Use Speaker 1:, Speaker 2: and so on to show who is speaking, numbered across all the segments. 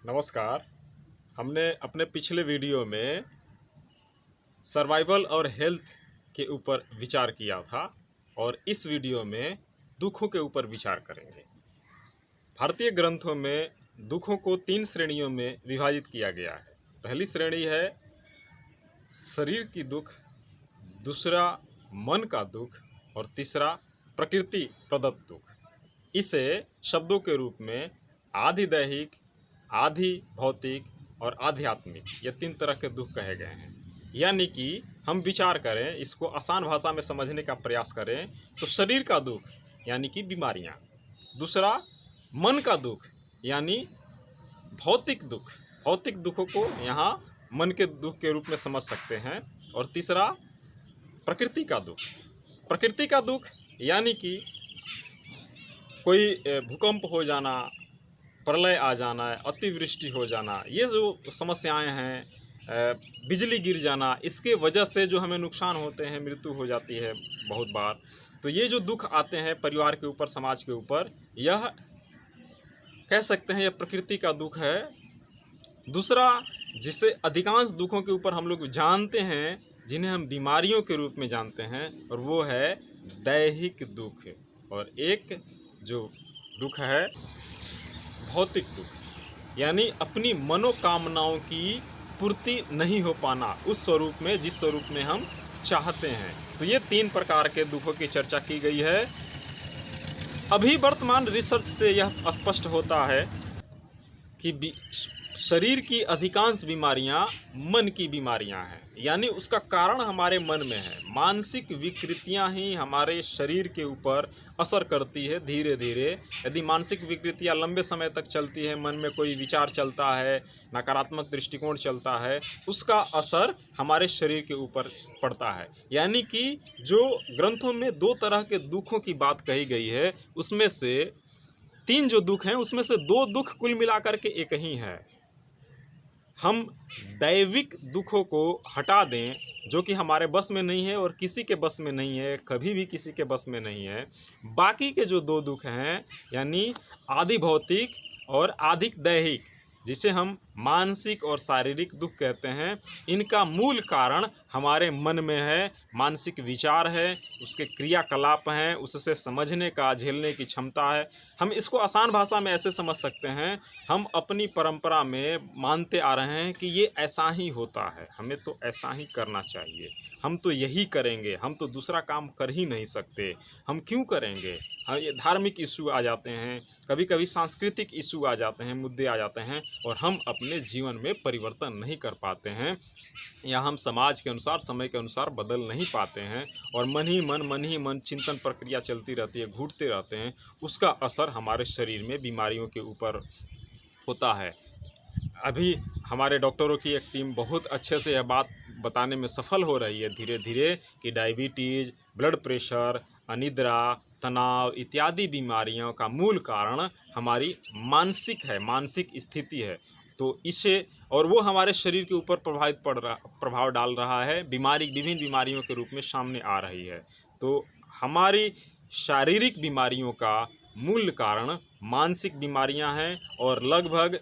Speaker 1: नमस्कार। हमने अपने पिछले वीडियो में सर्वाइवल और हेल्थ के ऊपर विचार किया था और इस वीडियो में दुखों के ऊपर विचार करेंगे। भारतीय ग्रंथों में दुखों को 3 श्रेणियों में विभाजित किया गया है। पहली श्रेणी है शरीर की दुख, दूसरा मन का दुख और तीसरा प्रकृति प्रदत्त दुख। इसे शब्दों के रूप में आधि दैहिक, आधि भौतिक और आध्यात्मिक, ये 3 तरह के दुख कहे गए हैं। यानी कि हम विचार करें, इसको आसान भाषा में समझने का प्रयास करें तो शरीर का दुख यानी कि बीमारियां, दूसरा मन का दुख यानी भौतिक दुख, भौतिक दुखों को यहाँ मन के दुख के रूप में समझ सकते हैं, और तीसरा प्रकृति का दुख। प्रकृति का दुख यानी कि कोई भूकंप हो जाना, प्रलय आ जाना, अतिवृष्टि हो जाना, ये जो समस्याएं हैं, बिजली गिर जाना, इसके वजह से जो हमें नुकसान होते हैं, मृत्यु हो जाती है बहुत बार। तो ये जो दुख आते हैं परिवार के ऊपर, समाज के ऊपर, यह कह सकते हैं यह प्रकृति का दुख है। दूसरा, जिसे अधिकांश दुखों के ऊपर हम लोग जानते हैं, जिन्हें हम बीमारियों के रूप में जानते हैं, और वो है दैहिक दुख। और एक जो दुख है भौतिक दुख, यानी अपनी मनोकामनाओं की पूर्ति नहीं हो पाना उस स्वरूप में, जिस स्वरूप में हम चाहते हैं। तो ये 3 प्रकार के दुखों की चर्चा की गई है। अभी वर्तमान रिसर्च से यह स्पष्ट होता है कि शरीर की अधिकांश बीमारियां मन की बीमारियां हैं, यानी उसका कारण हमारे मन में है। मानसिक विकृतियां ही हमारे शरीर के ऊपर असर करती है धीरे धीरे। यदि मानसिक विकृतियां लंबे समय तक चलती है, मन में कोई विचार चलता है, नकारात्मक दृष्टिकोण चलता है, उसका असर हमारे शरीर के ऊपर पड़ता है। यानी कि जो ग्रंथों में 2 तरह के दुखों की बात कही गई है, उसमें से 3 जो दुख हैं, उसमें से 2 दुख कुल मिलाकर के एक ही है। हम दैविक दुखों को हटा दें, जो कि हमारे बस में नहीं है और किसी के बस में नहीं है, कभी भी किसी के बस में नहीं है। बाकी के जो 2 दुख हैं, यानी आधि भौतिक और आधिक दैहिक, जिसे हम मानसिक और शारीरिक दुख कहते हैं, इनका मूल कारण हमारे मन में है। मानसिक विचार है, उसके क्रियाकलाप हैं, उससे समझने का, झेलने की क्षमता है। हम इसको आसान भाषा में ऐसे समझ सकते हैं, हम अपनी परंपरा में मानते आ रहे हैं कि ये ऐसा ही होता है, हमें तो ऐसा ही करना चाहिए, हम तो यही करेंगे, हम तो दूसरा काम कर ही नहीं सकते, हम क्यों करेंगे। हाँ, ये धार्मिक इशू आ जाते हैं, कभी कभी सांस्कृतिक इशू आ जाते हैं, मुद्दे आ जाते हैं, और हम अपने जीवन में परिवर्तन नहीं कर पाते हैं, या हम समाज के अनुसार, समय के अनुसार बदल नहीं पाते हैं, और मन ही मन चिंतन प्रक्रिया चलती रहती है, घूटते रहते हैं। उसका असर हमारे शरीर में बीमारियों के ऊपर होता है। अभी हमारे डॉक्टरों की एक टीम बहुत अच्छे से यह बात बताने में सफल हो रही है धीरे धीरे कि डायबिटीज़, ब्लड प्रेशर, अनिद्रा, तनाव इत्यादि बीमारियों का मूल कारण हमारी मानसिक है, मानसिक स्थिति है। तो इसे, और वो हमारे शरीर के ऊपर प्रभाव डाल रहा है, विभिन्न बीमारियों के रूप में सामने आ रही है। तो हमारी शारीरिक बीमारियों का मूल कारण मानसिक बीमारियां हैं, और लगभग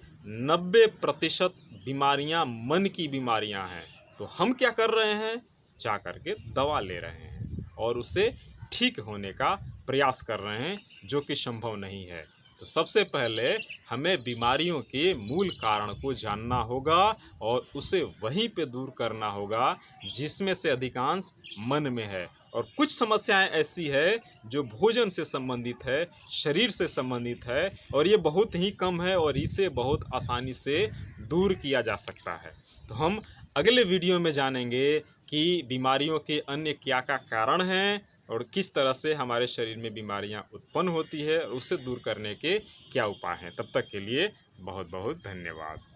Speaker 1: 90% बीमारियां मन की बीमारियां हैं। तो हम क्या कर रहे हैं, जा कर के दवा ले रहे हैं और उसे ठीक होने का प्रयास कर रहे हैं, जो कि संभव नहीं है। तो सबसे पहले हमें बीमारियों के मूल कारण को जानना होगा और उसे वहीं पे दूर करना होगा, जिसमें से अधिकांश मन में है। और कुछ समस्याएं ऐसी है जो भोजन से संबंधित है, शरीर से संबंधित है, और ये बहुत ही कम है और इसे बहुत आसानी से दूर किया जा सकता है। तो हम अगले वीडियो में जानेंगे कि बीमारियों के अन्य क्या क्या कारण हैं और किस तरह से हमारे शरीर में बीमारियां उत्पन्न होती है और उसे दूर करने के क्या उपाय हैं। तब तक के लिए बहुत बहुत धन्यवाद।